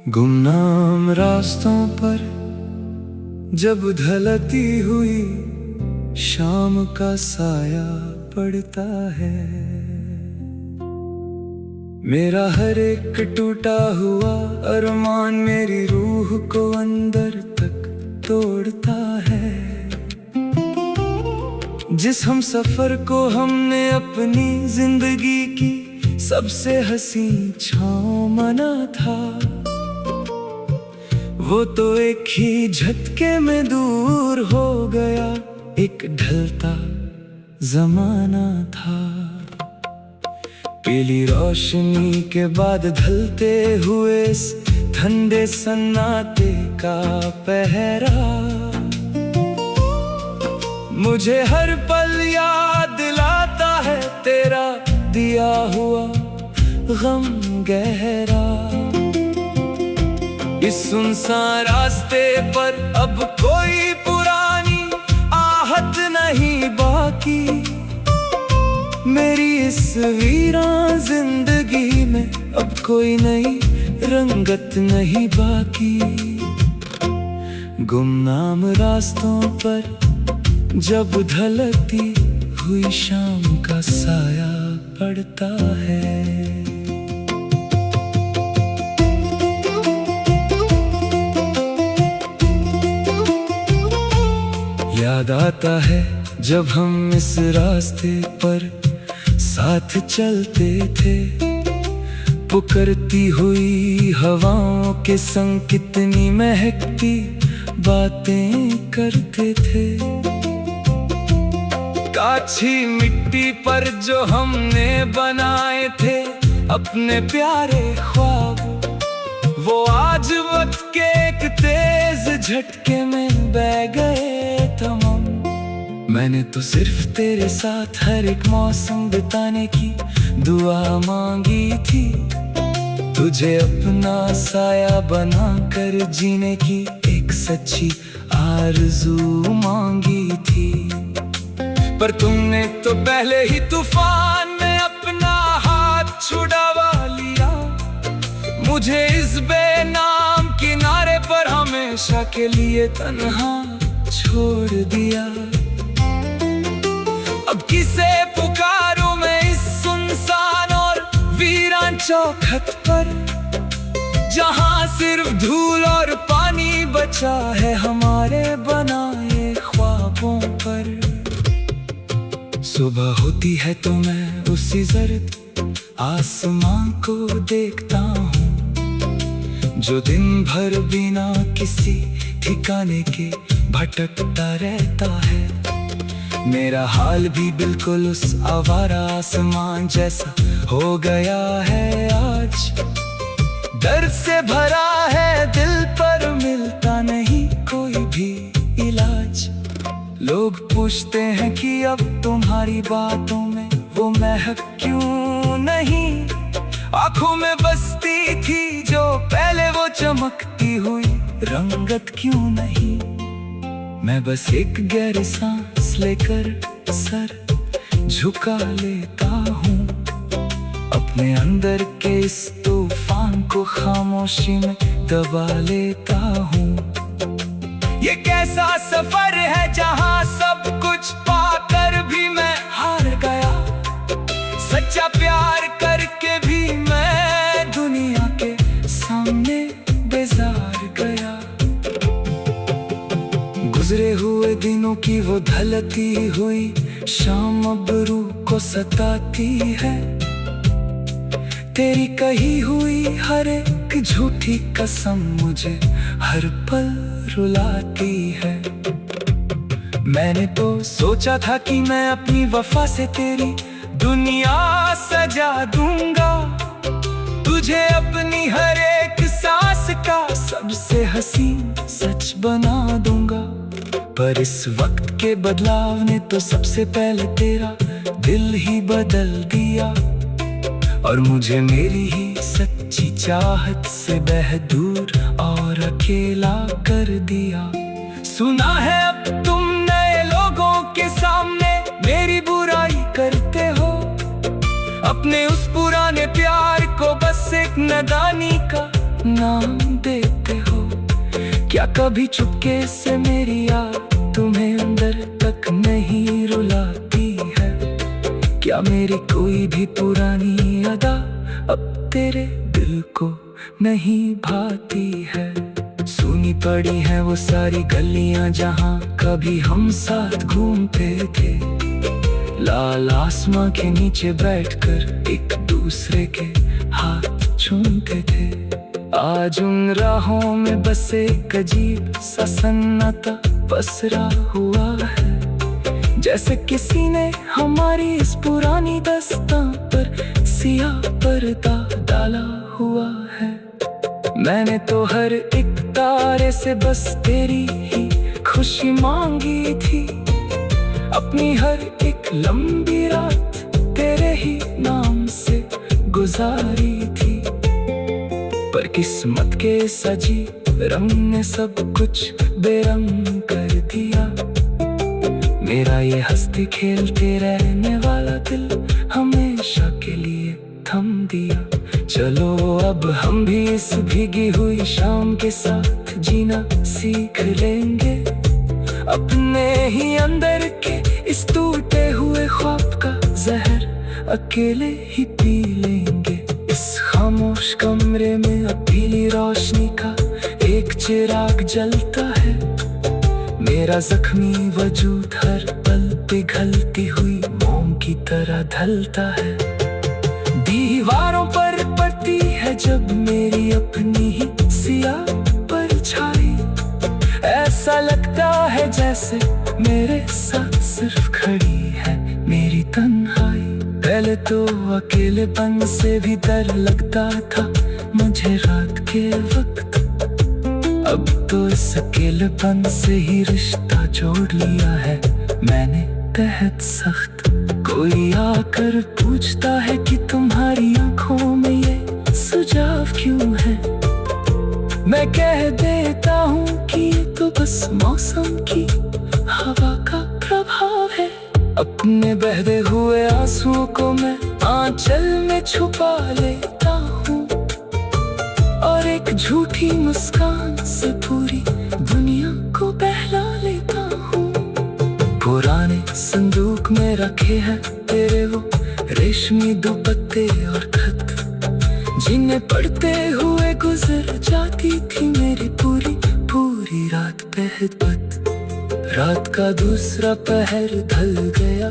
गुमनाम रास्तों पर जब ढलती हुई शाम का साया पड़ता है, मेरा हर एक टूटा हुआ अरमान मेरी रूह को अंदर तक तोड़ता है। जिस हम सफर को हमने अपनी जिंदगी की सबसे हसीन छाँव माना था, वो तो एक ही झटके में दूर हो गया, एक ढलता जमाना था। पीली रोशनी के बाद ढलते हुए इस ठंडे सन्नाटे का पहरा, मुझे हर पल याद दिलाता है तेरा दिया हुआ गम गहरा। इस सुनसान रास्ते पर अब कोई पुरानी आहट नहीं बाकी, मेरी इस वीरान जिंदगी में अब कोई नई रंगत नहीं बाकी। गुमनाम रास्तों पर जब ढलती हुई शाम का साया पड़ता है। याद आता है जब हम इस रास्ते पर साथ चलते थे, पुकारती हुई हवाओं के संग कितनी महकती बातें करते थे। काची मिट्टी पर जो हमने बनाए थे अपने प्यारे ख्वाब, वो आज वक्त के एक तेज झटके में बह गए तमाम। मैंने तो सिर्फ तेरे साथ हर एक मौसम बिताने की दुआ मांगी थी, तुझे अपना साया बना कर जीने की एक सच्ची आरज़ू मांगी थी। पर तुमने तो पहले ही तूफान में अपना हाथ छुड़ावा लिया, मुझे इस बेनाम किनारे पर हमेशा के लिए तन्हा छोड़ दिया। अब किसे पुकारूं मैं इस सुनसान और वीरान चौखट पर, जहां सिर्फ धूल और पानी बचा है हमारे बनाए ख्वाबों पर। सुबह होती है तो मैं उसी जर्द आसमां को देखता हूँ, जो दिन भर बिना किसी ठिकाने के भटकता रहता है। मेरा हाल भी बिल्कुल उस आवारा आसमान जैसा हो गया है आज, दर्द से भरा है दिल पर मिलता नहीं कोई भी इलाज। लोग पूछते हैं कि अब तुम्हारी बातों में वो महक क्यों नहीं, आंखों में बसती थी जो पहले वो चमकती हुई रंगत क्यों नहीं। मैं बस एक गहरी सांस लेकर सर झुका लेता हूँ, अपने अंदर के इस तूफान को खामोशी में दबा लेता हूँ। ये कैसा सफर है जहां सब कुछ पाकर भी मैं हार गया, सच्चा प्यार करके भी मैं दुनिया के सामने बेजार गया। गुजरे हुए दिनों की वो ढलती हुई शाम अब रूह को सताती है, तेरी कही हुई हर एक झूठी कसम मुझे हर पल रुलाती है। मैंने तो सोचा था कि मैं अपनी वफा से तेरी दुनिया सजा दूंगा, तुझे अपनी हर एक सांस का सबसे हसीन सच बना दूंगा। पर इस वक्त के बदलाव ने तो सबसे पहले तेरा दिल ही बदल दिया, और मुझे मेरी ही सच्ची चाहत से दूर और अकेला कर दिया। सुना है अब तुम नए लोगों के सामने मेरी बुराई करते हो, अपने उस पुराने प्यार को बस एक नादानी का नाम देते हो। क्या कभी चुपके से मेरी याद तुम्हें अंदर तक नहीं रुलाती है? क्या मेरी कोई भी पुरानी अदा अब तेरे दिल को नहीं भाती है? सुनी पड़ी है वो सारी गलियां जहां कभी हम साथ घूमते थे, लाल आसमां के नीचे बैठकर एक दूसरे के हाथ चूमते थे। आज उन राहों में बस एक अजीब सा सन्नाटा पसरा हुआ है, जैसे किसी ने हमारी इस पुरानी दास्तां पर सियाह पर्दा डाला हुआ है। मैंने तो हर एक तारे से बस तेरी ही खुशी मांगी थी, अपनी हर एक लंबी रात तेरे ही नाम से गुजारी थी। पर किस्मत के सजी रंग ने सब कुछ बेरंग कर दिया। मेरा ये हंसते खेलते रहने वाला दिल हमेशा के लिए थम दिया। चलो अब हम भी इस भीगी हुई शाम के साथ जीना सीख लेंगे, अपने ही अंदर के इस टूटे हुए ख्वाब का जहर अकेले ही पी लेंगे। इस खामोश कमरे में अब पीली रोशनी का एक चिराग जलता है, मेरा जख्मी वजूद हर पल पिघलती हुई मोम की तरह ढलता है। दीवारों पर पड़ती है जब मेरी अपनी ही सियाह परछाई, ऐसा लगता है जैसे मेरे साथ सिर्फ खड़ी है मेरी तन्हाई। पहले तो अकेलेपन से भी डर लगता था मुझे रात के वक्त, अब तो इस अकेलेपन से ही रिश्ता जोड़ लिया है मैंने बेहद सख्त। कोई आकर पूछता है कि तुम्हारी आंखों में ये सुझाव क्यों है, मैं कह देता हूँ कि ये तो बस मौसम की हवा का प्रभाव है। अपने बहते हुए आंसुओं को मैं आंचल में छुपा लेता हूँ, और एक झूठी मुस्कान से पूरी दुनिया को बहला लेता हूँ। पुराने संदूक में रखे हैं तेरे वो रेशमी दुपट्टे और खत, जिन्हें पढ़ते हुए गुजर जाती थी मेरी पूरी पूरी रात। बेहद रात का दूसरा पहर ढल गया।